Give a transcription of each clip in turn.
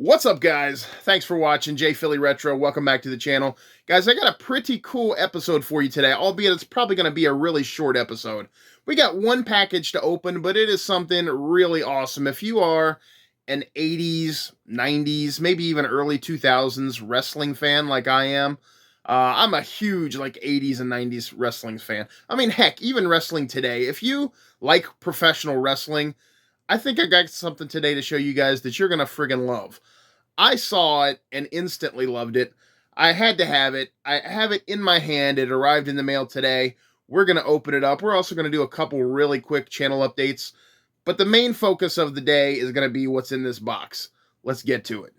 What's up, guys? Thanks for watching. JPhillyRetro. Welcome back to the channel. Guys, I got a pretty cool episode for you today, albeit it's probably going to be a really short episode. We got one package to open, but it is something really awesome. If you are an 80s, 90s, maybe even early 2000s wrestling fan like I am, I'm a huge 80s and 90s wrestling fan. I mean, heck, even wrestling today. If you like professional wrestling, I think I got something today to show you guys that you're going to friggin' love. I saw it and instantly loved it. I had to have it. I have it in my hand. It arrived in the mail today. We're going to open it up. We're also going to do a couple really quick channel updates. But the main focus of the day is going to be what's in this box. Let's get to it.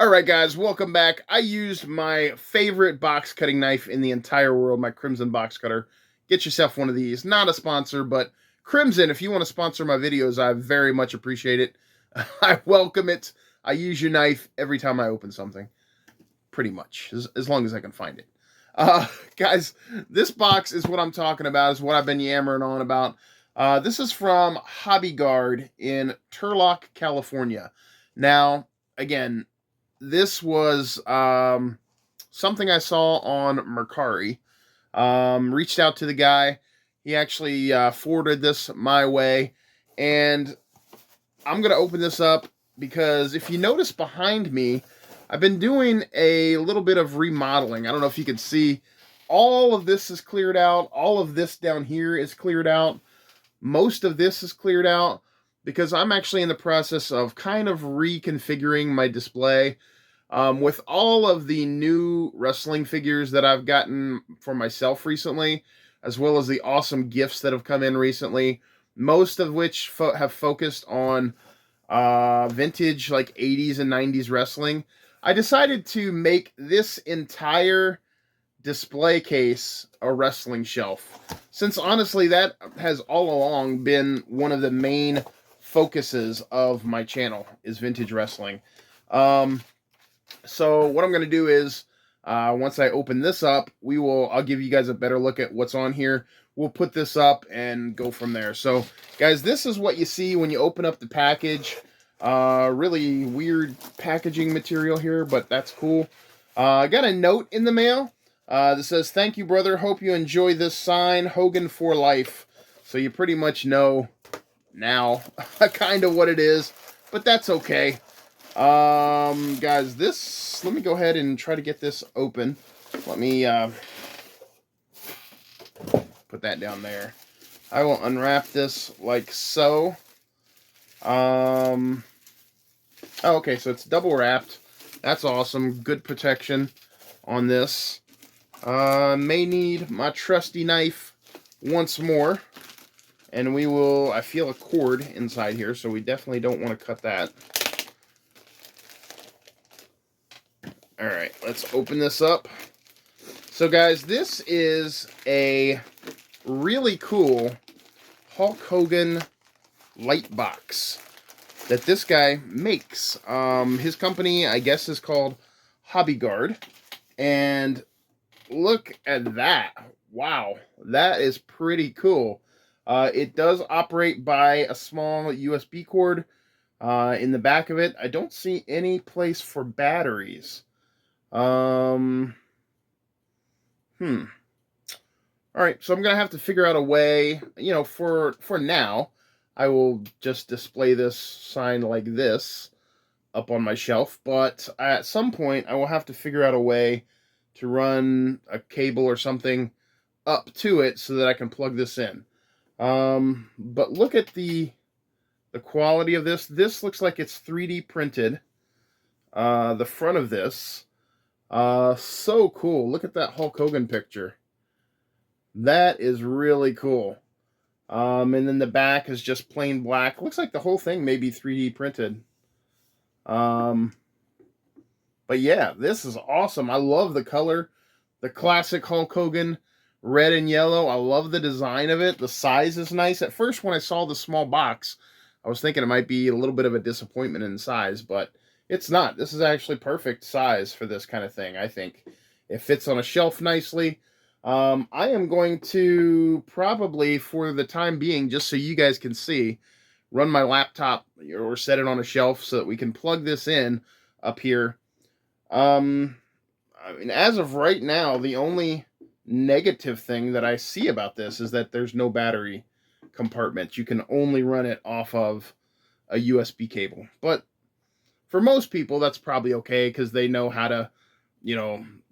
Alright guys, welcome back. I used my favorite box cutting knife in the entire world, my Crimson box cutter. Get yourself one of these. Not a sponsor, but Crimson, if you want to sponsor my videos, I very much appreciate it. I welcome it. I use your knife every time I open something. Pretty much, as long as I can find it. Guys, this box is what I'm talking about, is what I've been yammering on about. This is from HobbyGuard in Turlock, California. Now, again, this was something I saw on Mercari. Reached out to the guy. He actually forwarded this my way. And I'm going to open this up because if you notice behind me, I've been doing a little bit of remodeling. I don't know if you can see. All of this is cleared out. All of this down here is cleared out. Most of this is cleared out because I'm actually in the process of kind of reconfiguring my display. With all of the new wrestling figures that I've gotten for myself recently, as well as the awesome gifts that have come in recently, most of which have focused on vintage 80s and 90s wrestling, I decided to make this entire display case a wrestling shelf. Since honestly, that has all along been one of the main focuses of my channel, is vintage wrestling. So what I'm going to do is, once I open this up, I'll give you guys a better look at what's on here. We'll put this up and go from there. So, guys, this is what you see when you open up the package. Really weird packaging material here, but that's cool. I got a note in the mail that says, "Thank you, brother. Hope you enjoy this sign. Hogan for life." So you pretty much know now kind of what it is, but that's okay. Guys, let me go ahead and try to get this open. Let me put that down there. I will unwrap this like so. Oh, okay, so it's double wrapped. That's awesome. Good protection on this. May need my trusty knife once more. And I feel a cord inside here, so we definitely don't want to cut that. Alright, let's open this up. So guys, this is a really cool Hulk Hogan light box that this guy makes. His company, I guess, is called HobbyGuard. And look at that. Wow, that is pretty cool. It does operate by a small USB cord in the back of it. I don't see any place for batteries. Alright, so I'm gonna have to figure out a way, for now, I will just display this sign like this up on my shelf, but at some point I will have to figure out a way to run a cable or something up to it so that I can plug this in. But look at the quality of this. This looks like it's 3D printed. The front of this, so cool. Look at that Hulk Hogan picture. That is really cool. And then the back is just plain black. Looks like the whole thing may be 3D printed. But yeah, this is awesome. I love the color. The classic Hulk Hogan, red and yellow. I love the design of it. The size is nice. At first, when I saw the small box, I was thinking it might be a little bit of a disappointment in size, but it's not. This is actually perfect size for this kind of thing, I think. It fits on a shelf nicely. I am going to probably, for the time being, just so you guys can see, run my laptop or set it on a shelf so that we can plug this in up here. I mean, as of right now, the only negative thing that I see about this is that there's no battery compartment. You can only run it off of a USB cable. But for most people, that's probably okay because they know how to,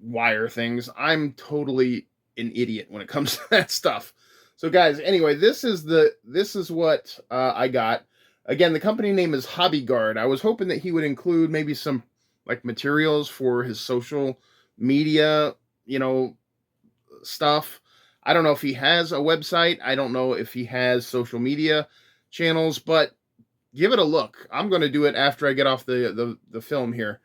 wire things. I'm totally an idiot when it comes to that stuff. So, guys, anyway, this is what I got. Again, the company name is HobbyGuard. I was hoping that he would include maybe some like materials for his social media, stuff. I don't know if he has a website. I don't know if he has social media channels, but give it a look. I'm going to do it after I get off the film here.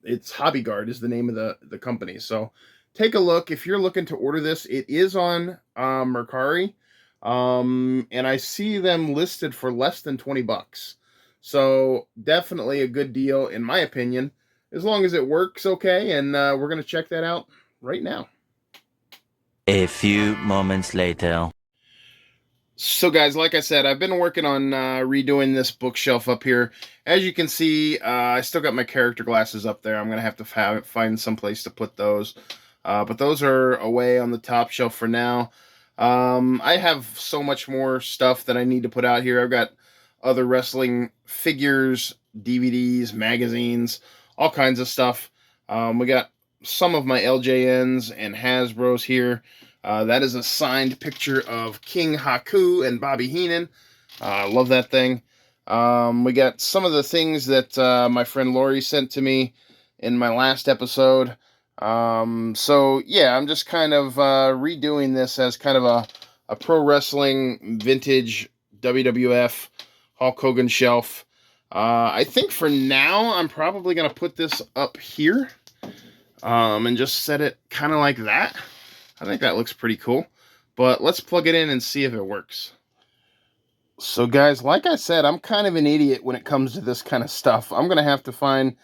It's HobbyGuard is the name of the company. So take a look. If you're looking to order this, it is on Mercari. And I see them listed for less than $20. So definitely a good deal, in my opinion, as long as it works okay. And we're going to check that out right now. A few moments later. So, guys, like I said, I've been working on redoing this bookshelf up here. As you can see, I still got my character glasses up there. I'm going to have to find some place to put those. But those are away on the top shelf for now. I have so much more stuff that I need to put out here. I've got other wrestling figures, DVDs, magazines, all kinds of stuff. We got some of my LJNs and Hasbros here. That is a signed picture of King Haku and Bobby Heenan. I love that thing. We got some of the things that my friend Lori sent to me in my last episode. So, yeah, I'm just kind of redoing this as kind of a pro wrestling vintage WWF Hulk Hogan shelf. I think for now, I'm probably going to put this up here and just set it kind of like that. I think that looks pretty cool. But let's plug it in and see if it works. So, guys, like I said, I'm kind of an idiot when it comes to this kind of stuff. I'm going to have to find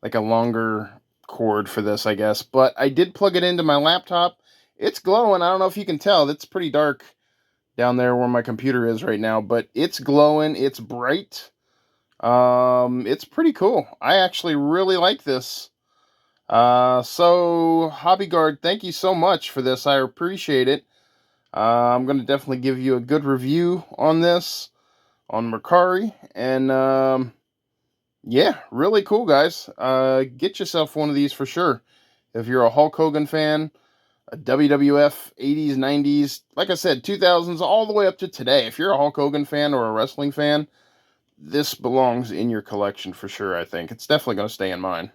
like a longer cord for this, I guess. But I did plug it into my laptop. It's glowing. I don't know if you can tell. It's pretty dark down there where my computer is right now. But it's glowing. It's bright. It's pretty cool. I actually really like this. So HobbyGuard, thank you so much for this. I appreciate it. I'm going to definitely give you a good review on this on Mercari. And, yeah, really cool, guys. Get yourself one of these for sure. If you're a Hulk Hogan fan, a WWF 80s, 90s, like I said, 2000s, all the way up to today. If you're a Hulk Hogan fan or a wrestling fan, this belongs in your collection for sure, I think. It's definitely going to stay in mine.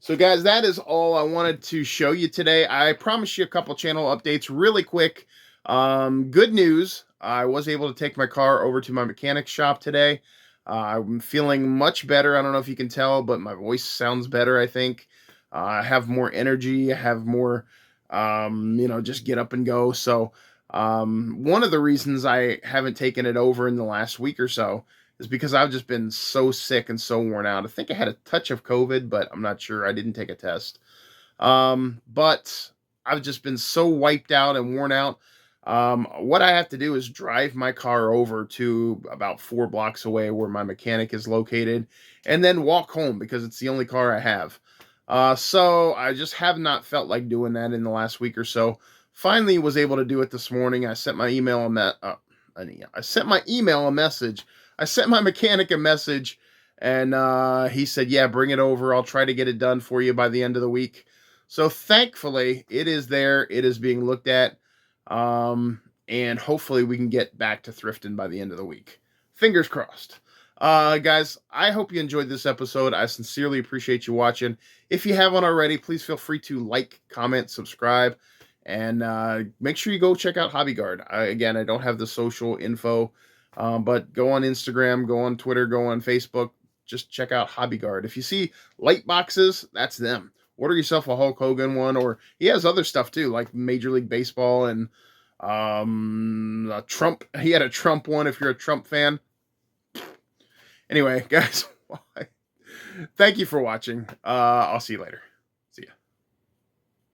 So, guys, that is all I wanted to show you today. I promised you a couple channel updates really quick. Good news. I was able to take my car over to my mechanic shop today. I'm feeling much better. I don't know if you can tell, but my voice sounds better, I think. I have more energy. I have more, just get up and go. So one of the reasons I haven't taken it over in the last week or so is because I've just been so sick and so worn out. I think I had a touch of COVID, but I'm not sure. I didn't take a test. But I've just been so wiped out and worn out. What I have to do is drive my car over to about 4 blocks away where my mechanic is located and then walk home because it's the only car I have. So I just have not felt like doing that in the last week or so. Finally was able to do it this morning. I sent my email a message. I sent my mechanic a message and he said, yeah, bring it over. I'll try to get it done for you by the end of the week. So thankfully it is there. It is being looked at. And hopefully we can get back to thrifting by the end of the week. Fingers crossed. Guys, I hope you enjoyed this episode. I sincerely appreciate you watching. If you haven't already, please feel free to like, comment, subscribe, and make sure you go check out HobbyGuard. Again, I don't have the social info, but go on Instagram, go on Twitter, go on Facebook. Just check out HobbyGuard. If you see light boxes, that's them. Order yourself a Hulk Hogan one, or he has other stuff too, like Major League Baseball and a Trump. He had a Trump one if you're a Trump fan. Anyway, guys, thank you for watching. I'll see you later.